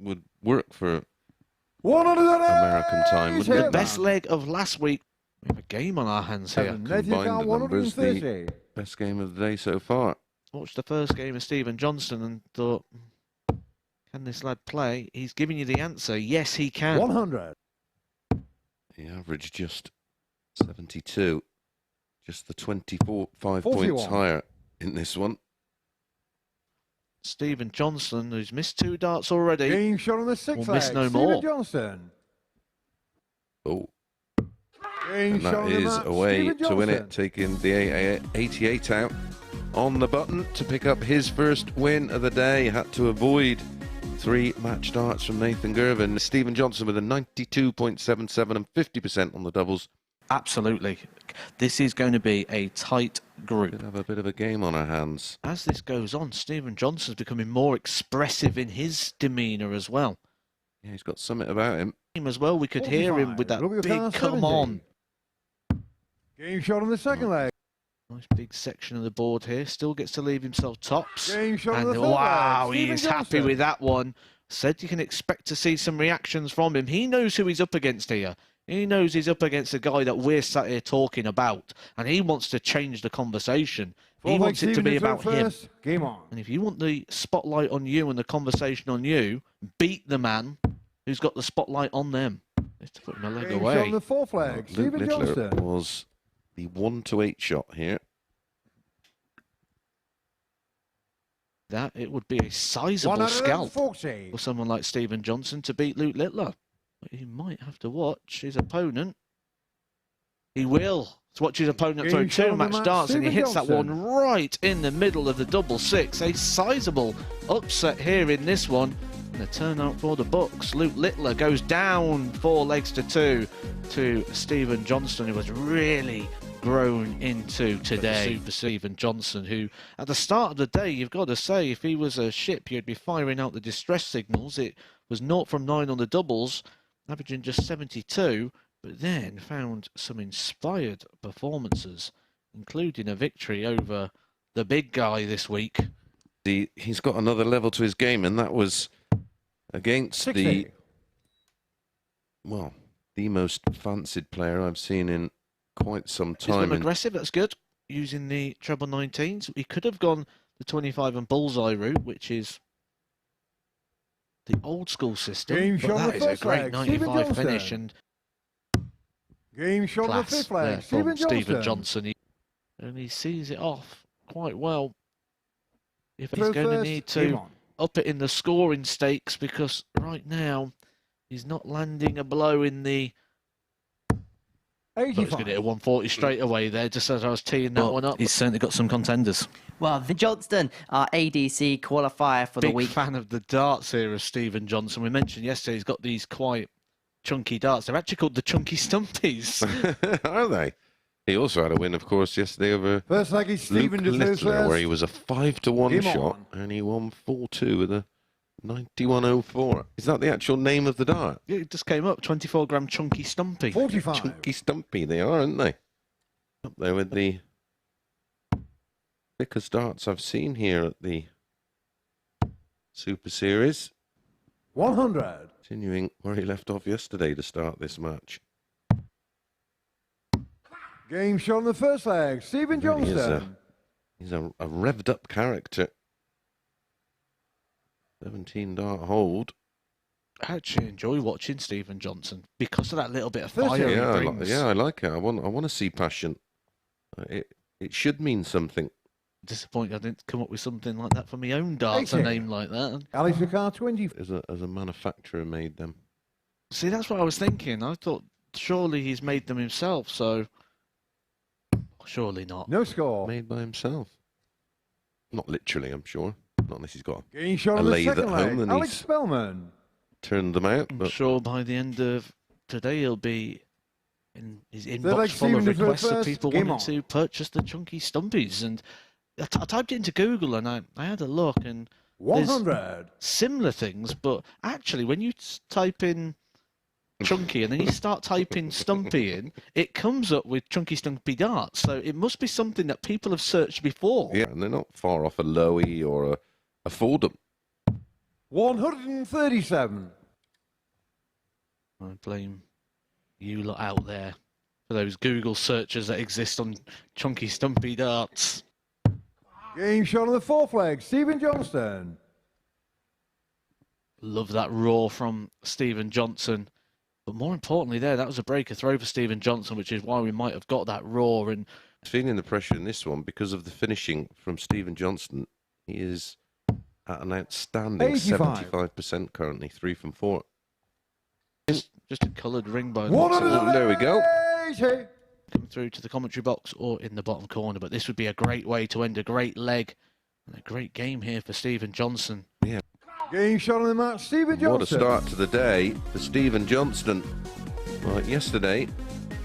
would work for 100 American time. is Wouldn't The it? best leg of last week. We have a game on our hands here. Combined the numbers, the best game of the day so far. Watched the first game of Stephen Johnstone and thought, can this lad play? He's giving you the answer. Yes, he can. 100. He averaged just 72. Just the 5 points higher in this one. Stephen Johnstone, who's missed 2 darts already, Game shot on the 6th will miss no Stephen more. Johnstone. Oh, Game and shot that on the is match, away Stephen to win Johnstone. it, taking the 88 out on the button to pick up his first win of the day. Had to avoid 3 match darts from Nathan Gervin. Stephen Johnstone with a 92.77 and 50% on the doubles. Absolutely. This is going to be a tight group. Could have a bit of a game on our hands. As this goes on, Stephen Johnson's becoming more expressive in his demeanour as well. Yeah, he's got something about him. As well, we could hear him with that big come on. Game shot on the 2nd leg. Nice big section of the board here. Still gets to leave himself tops. Game shot on the And 3rd wow, leg. he is Stephen happy Johnstone. with that one. Said you can expect to see some reactions from him. He knows who he's up against here. He knows he's up against a guy that we're sat here talking about. And he wants to change the conversation. He wants it to be about him. Game on. And if you want the spotlight on you and the conversation on you, beat the man who's got the spotlight on them. Let's put my leg Game away. shot on the 4th leg. Luke Stephen Littler Johnstone. was the 1-8 shot here. That it would be a sizable scalp 140. for someone like Stephen Johnstone to beat Luke Littler. But he might have to watch his opponent. He will. To watch his opponent throw Game shot 2 on the match match, darts, and he Stephen hits that Johnstone. one right in the middle of the double 6. A sizable upset here in this one. And the turnout for the books. Luke Littler goes down 4 legs to 2 to Stephen Johnstone, who was really grown into today. Super Stephen Johnstone, who at the start of the day, you've got to say, if he was a ship, you'd be firing out the distress signals. It was 0 from 9 on the doubles, averaging just 72, but then found some inspired performances, including a victory over the big guy this week. He's got another level to his game, and that was against 60. the most fancied player I've seen in quite some He's time. been aggressive, that's good, using the treble 19s. He could have gone the 25 and bullseye route, which is the old school system. Game But shot on that the is a first great leg, Stephen 95 finish, Johnstone. and Game shot on the class 5th there leg. from Stephen Stephen Johnstone. Johnstone. And he sees it off quite well. If he's Throw going to first, need game to on. up it in the scoring stakes, because right now he's not landing a blow in the... I was going to 85. hit a 140 straight away there, just as I was teeing that one up. He's certainly got some contenders. Well, the Johnston, our ADC qualifier for the Big week. fan of the darts here of Stephen Johnstone. We mentioned yesterday he's got these quite chunky darts. They're actually called the Chunky Stumpies. Are they? He also had a win, of course, yesterday over First leg is Luke Stephen to Littler, first. where he was a 5-1 Game shot, on. and he won 4-2 with a 91.04. Is that the actual name of the dart? Yeah, it just came up, 24-gram Chunky Stumpy. 45. Chunky Stumpy, they are, aren't they? Up there with the thickest darts I've seen here at the Super Series. 100. Continuing where he left off yesterday to start this match. Game shot on the first leg. Stephen Really is Johnstone. He's a revved up character. 17 dart hold. I actually enjoy watching Stephen Johnstone because of that little bit of First fire he Yeah, brings. I like it. I want to see passion. It should mean something. Disappointed I didn't come up with something like that for my own darts, a 80. name like that. Alex Ricard 20. As a manufacturer made them. See, that's what I was thinking. I thought surely he's made them himself, so surely not. No score. Made by himself. Not literally, I'm sure. Not unless he's got Game shot a on the lathe at second home leg. and Alex he's Spellman. turned them out. I'm But sure by the end of today he'll be in his leg inbox full of Stephen to requests of first. people Game wanting to purchase the Chunky Stumpies. And I typed it into Google and I had a look, and 100. similar things, but actually when you type in Chunky and then you start typing Stumpy in, it comes up with Chunky Stumpy darts. So it must be something that people have searched before. yeah, and they're not far off a Lowy or a Fordham. 137. I blame you lot out there for those Google searches that exist on Chunky Stumpy darts. Game shot on the fourth leg, Stephen Johnstone. Love that roar from Stephen Johnson. But more importantly there, that was a breaker throw for Stephen Johnson, which is why we might have got that roar. And Feeling the pressure in this one because of the finishing from Stephen Johnson. He is at an outstanding 85. 75% currently, 3 from 4. just a coloured ring by One looks of it. There we go. 180. Come through to the commentary box or in the bottom corner. But this would be a great way to end a great leg and a great game here for Stephen Johnson. Yeah. Game shot on the match, Stephen Johnson. What a start to the day for Stephen Johnston. Well, yesterday,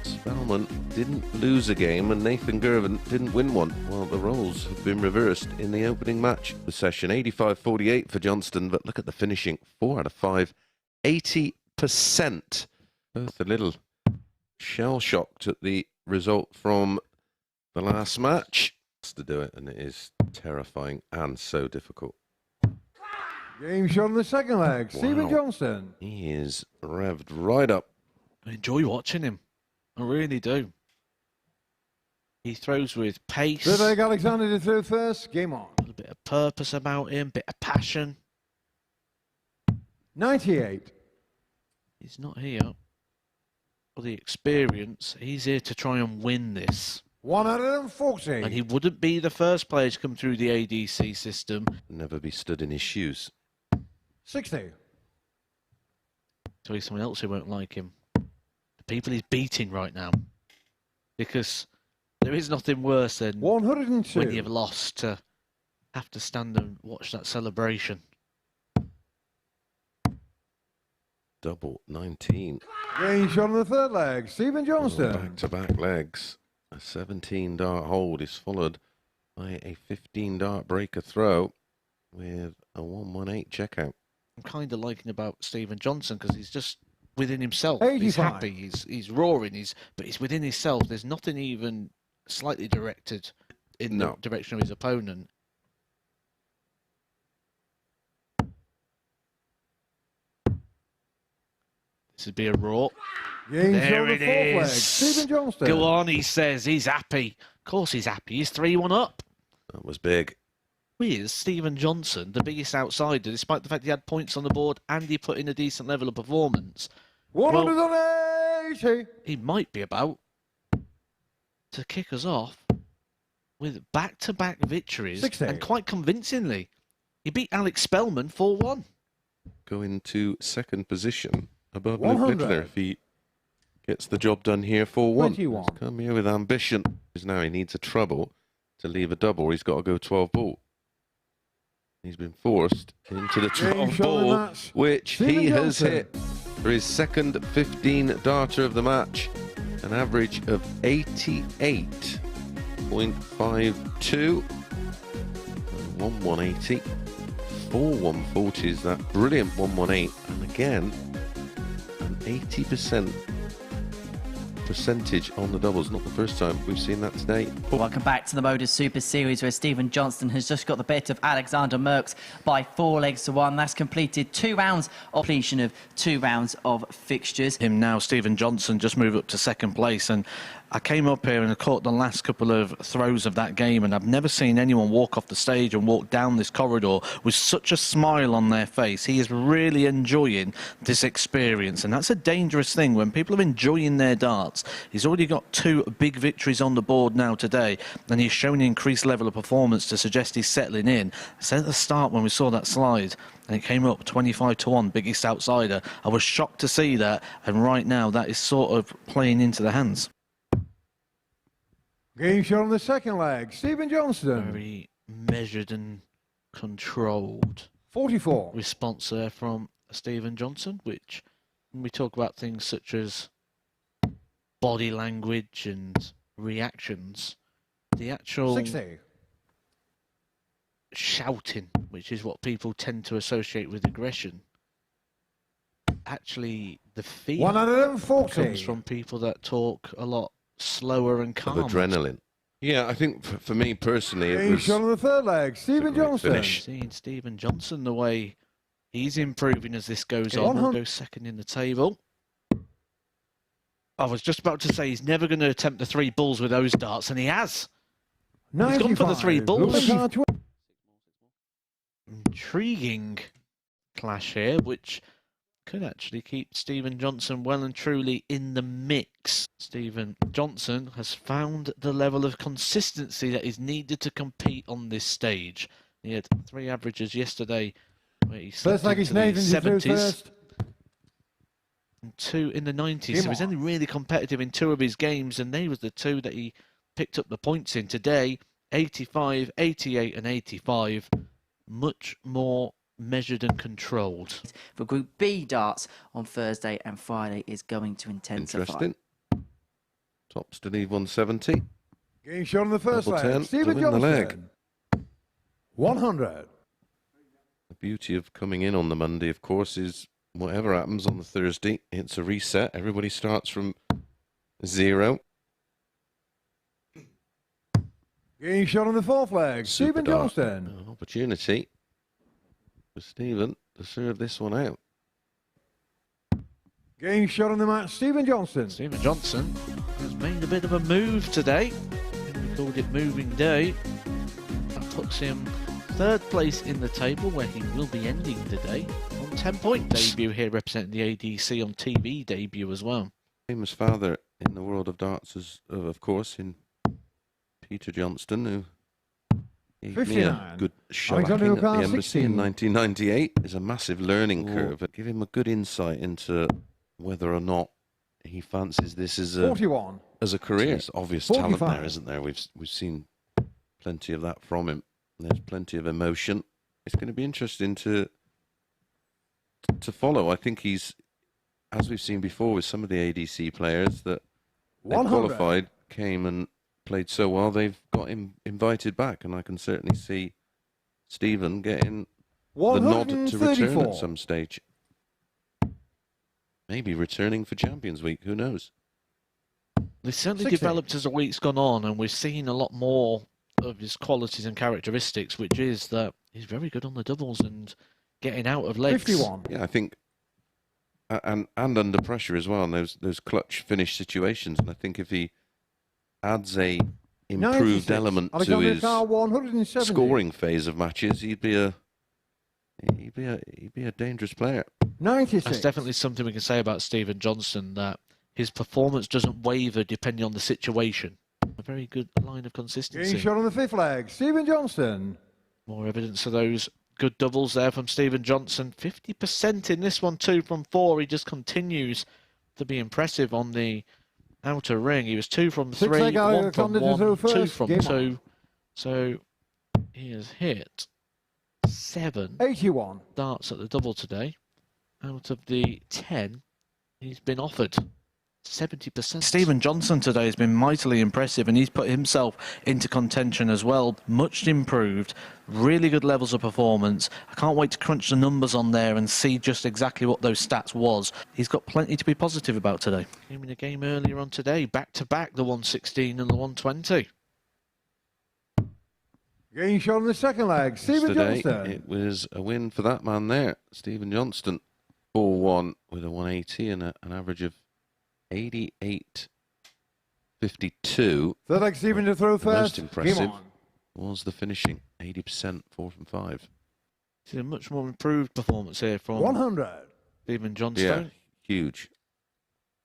Spellman didn't lose a game and Nathan Gervin didn't win one. Well, the roles have been reversed in the opening match of the session. 85-48 for Johnston, but look at the finishing. 4 out of 5, 80%. Both a little shell-shocked at the result from the last match. To do it, and it is terrifying and so difficult. Game shot on the second leg, Stephen Wow. Johnson. He is revved right up. I enjoy watching him. I really do. He throws with pace, Third a leg, Alexander to throw first. Game on. little bit of purpose about him, bit of passion. 98. He's not here for the experience. He's here to try and win this. 140. And he wouldn't be the first player to come through the ADC system. Never be stood in his shoes. 60. To be someone else who won't like him. The people he's beating right now. Because there is nothing worse than 102. when you've lost to have to stand and watch that celebration. Double 19. Game shot on the third leg, Stephen Johnson. Back-to-back legs. A 17 dart hold is followed by a 15 dart breaker throw with a 118 checkout. I'm kind of liking about Stephen Johnson because he's just within himself. 85. He's happy. He's roaring. But he's within himself. There's nothing even slightly directed in No. the direction of his opponent. This would be a roar. Game shot There on the it fourth leg, is. Stephen Johnson. Go on, he says. He's happy. Of course he's happy. He's 3-1 up. That was big. With Stephen Johnson, the biggest outsider, despite the fact he had points on the board and he put in a decent level of performance. 180. He might be about to kick us off with back-to-back victories 60. and quite convincingly. He beat Alex Spellman 4-1. Going to second position above Luke 100. Littler if he gets the job done here 4-1. 21. He's come here with ambition. Because now he needs a treble to leave a double or he's got to go 12 ball. He's been forced into the Game 12 shot of the ball, match. which Stephen he has Johnson. hit for his second 15 darter of the match. An average of 88.52. 1-180. 4-140s, that brilliant 118. And again, an 80% percentage on the doubles. Not the first time we've seen that today. Welcome back to the Modus Super Series, where Stephen Johnston has just got the bit of Alexander Merckx by 4 legs to 1. That's completed 2 rounds of completion of 2 rounds of fixtures. Him now, Stephen Johnson, just moved up to second place. And I came up here and I caught the last couple of throws of that game, and I've never seen anyone walk off the stage and walk down this corridor with such a smile on their face. He is really enjoying this experience, and that's a dangerous thing when people are enjoying their darts. He's already got 2 big victories on the board now today, and he's shown an increased level of performance to suggest he's settling in. I said at the start when we saw that slide, and it came up 25-1, biggest outsider. I was shocked to see that, and right now that is sort of playing into the hands. Game shot on the second leg, Stephen Johnson. Very measured and controlled 44. response there from Stephen Johnson, which when we talk about things such as body language and reactions, the actual 60. shouting, which is what people tend to associate with aggression, actually the fear 140. comes from people that talk a lot slower and Of calmer. adrenaline. Yeah, I think for me personally, it Game was shot on the third leg, Stephen great Johnson. finish. Seeing Stephen Johnson the way He's improving as this goes on. He'll go second in the table. I was just about to say he's never going to attempt the 3 bulls with those darts, and he has. He's gone for the 3 bulls. Intriguing clash here, which could actually keep Stephen Johnson well and truly in the mix. Stephen Johnson has found the level of consistency that is needed to compete on this stage. He had 3 averages yesterday where he slipped into the 70s and 2 in the 90s. So he's only really competitive in 2 of his games, and they was the 2 that he picked up the points in today. 85, 88 and 85. Much more measured and controlled. For Group B darts on Thursday and Friday is going to intensify. Interesting. Tops to leave 170. Game shot on the first Double leg. turn Stephen to win the leg. Johnson. 100. The beauty of coming in on the Monday, of course, is whatever happens on the Thursday, it's a reset. Everybody starts from 0. Game shot on the fourth leg. Super Stephen dark. Johnson. An opportunity for Stephen to serve this one out. Game shot on the match. Stephen Johnson. Stephen Johnson has made a bit of a move today. We called it moving day. That puts him 3rd place in the table, where he will be ending the day on 10-point debut here, representing the ADC on TV debut as well. Famous father in the world of darts, of course, in Peter Johnstone, who gave me a good shot at the embassy in 1998. Is a massive learning curve. Give him a good insight into whether or not he fancies this as a 41. As a career. There's obvious 45. talent there, isn't there? We've seen plenty of that from him. There's plenty of emotion. It's going to be interesting to follow. I think he's, as we've seen before with some of the ADC players that they qualified, came and played so well, they've got him invited back, and I can certainly see Stephen getting the nod to return at some stage. Maybe returning for Champions Week, who knows? They certainly developed as the week's gone on, and we've seen a lot more of his qualities and characteristics, which is that he's very good on the doubles and getting out of legs. 51. Yeah, I think, and under pressure as well, and those clutch finish situations, and I think if he adds a improved element to his scoring phase of matches, he'd be a dangerous player. 96. That's definitely something we can say about Stephen Johnson, that his performance doesn't waver depending on the situation. A very good line of consistency. Game shot on the 5th leg. Stephen Johnson. More evidence of those good doubles there from Stephen Johnson. 50% in this one too from 4. He just continues to be impressive on the outer ring. He was 2 from 3, 1 from 1, 2 from 2. So he has hit 7 81 darts at the double today. Out of the 10 he's been offered. 70%. Stephen Johnson today has been mightily impressive, and he's put himself into contention as well. Much improved, really good levels of performance. I can't wait to crunch the numbers on there and see just exactly what those stats was. He's got plenty to be positive about today. Came in a game earlier on today, back-to-back, the 116 and the 120. Game shot on the 2nd leg. Stephen Johnson. It was a win for that man there, Stephen Johnston. 4-1 with a 180 and an average of 88.52. Third leg, Stephen to throw first. Most impressive was the finishing. 80%, 4 from 5. It's a much more improved performance here from 100. Stephen Johnstone. Yeah, huge.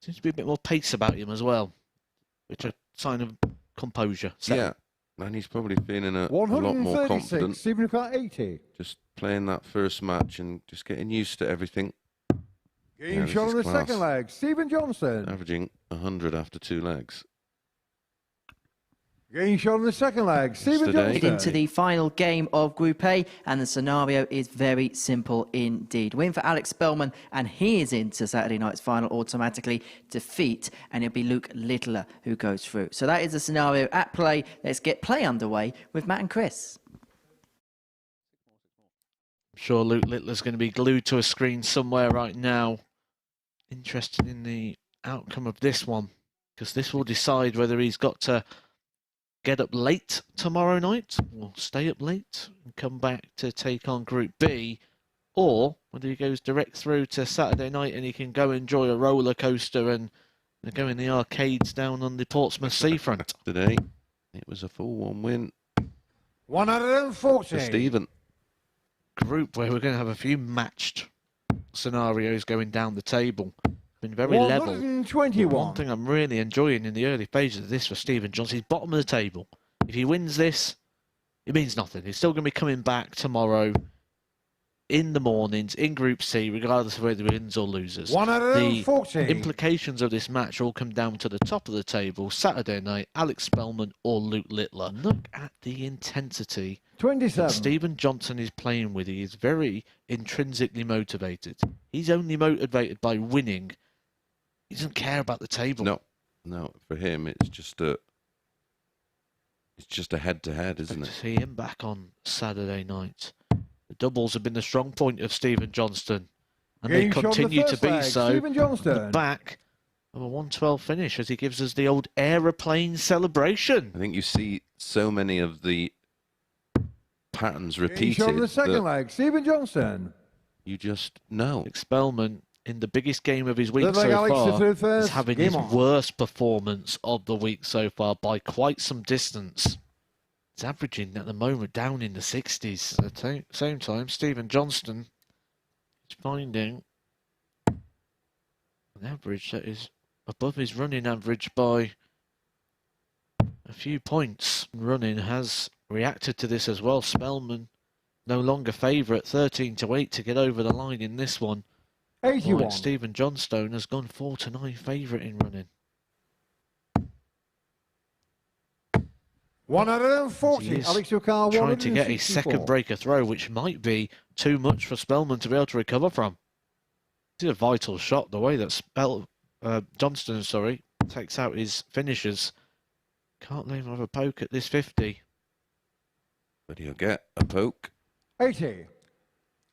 Seems to be a bit more pace about him as well, which is a sign of composure. Yeah, and he's probably feeling a lot more confident. Stephen got 80. Just playing that first match and just getting used to everything. Game shot on the 2nd leg. Stephen Johnson. Averaging 100 after 2 legs. Game shot on the 2nd leg. Stephen Johnson. Into the final game of Group A, and the scenario is very simple indeed. Win for Alex Spellman, and he is into Saturday night's final automatically. Defeat, and it'll be Luke Littler who goes through. So that is the scenario at play. Let's get play underway with Matt and Chris. I'm sure Luke Littler's going to be glued to a screen somewhere right now. Interested in the outcome of this one, because this will decide whether he's got to get up late tomorrow night or stay up late and come back to take on Group B, or whether he goes direct through to Saturday night and he can go enjoy a roller coaster and go in the arcades down on the Portsmouth seafront. Today, it was a 4-1 win 140. for Stephen. Group where we're going to have a few matched scenarios going down the table. Been very level. 121. One thing I'm really enjoying in the early phases of this for Stephen Johnson is bottom of the table. If he wins this, it means nothing. He's still going to be coming back tomorrow in the mornings in Group C, regardless of whether he wins or loses. 140. The implications of this match all come down to the top of the table. Saturday night, Alex Spellman or Luke Littler. Look at the intensity 27. that Stephen Johnson is playing with. He is very intrinsically motivated. He's only motivated by winning. He doesn't care about the table. No, for him it's just a head-to-head, isn't it? To see him back on Saturday night. The doubles have been the strong point of Stephen Johnston, and they Game shot on the continue to first be leg, so. Stephen Johnston. The back of a 112 finish as he gives us the old aeroplane celebration. I think you see so many of the patterns Game repeated shot on the second that leg, Stephen Johnston. you just know. Alex Spellman, in the biggest game of his week Third leg, so Alex far, to first. is having Game his on. worst performance of the week so far by quite some distance. It's averaging at the moment down in the 60s. At the same time, Stephen Johnston is finding an average that is above his running average by a few points. Running has reacted to this as well. Spellman no longer favourite, 13-8 to get over the line in this one. 81. While Stephen Johnstone has gone 4-9 favourite in running. 140. He is Alex Yukar, trying to get a 164. second breaker throw, which might be too much for Spellman to be able to recover from. It's a vital shot, the way that Johnston takes out his finishers. Can't let him have a poke at this 50. But he'll get a poke. 80.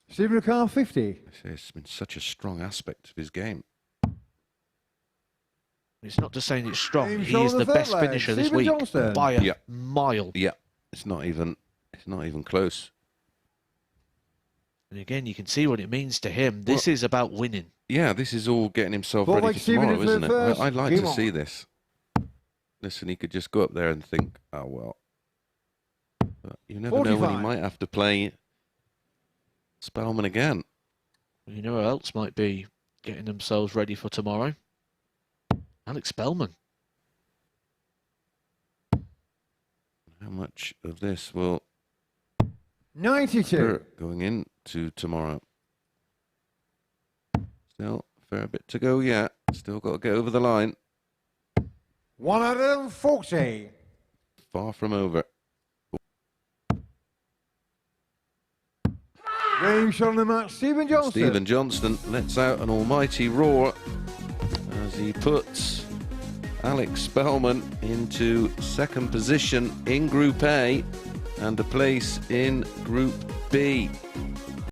Stephen Yukar, 50. It's been such a strong aspect of his game. It's not just saying it's strong. Game He shot is on the the best third leg, finisher this Stephen week Johnston. by a Yeah. mile. Yeah, it's not even close. And again, you can see what it means to him. This is about winning. Yeah, this is all getting himself Ball ready like for Stephen tomorrow, is the isn't it? first. I'd like Game to on. see this. Listen, he could just go up there and think, oh, well. But you never know when he 45. might have to play Spellman again. You know who else might be getting themselves ready for tomorrow? Alex Spellman. How much of this will 92. hurt going into tomorrow? Still a fair bit to go yet. Still got to get over the line. 140. Far from over. Game shot on the match, Stephen Johnston. Stephen Johnston lets out an almighty roar as he puts Alex Spellman into second position in Group A and a place in Group B.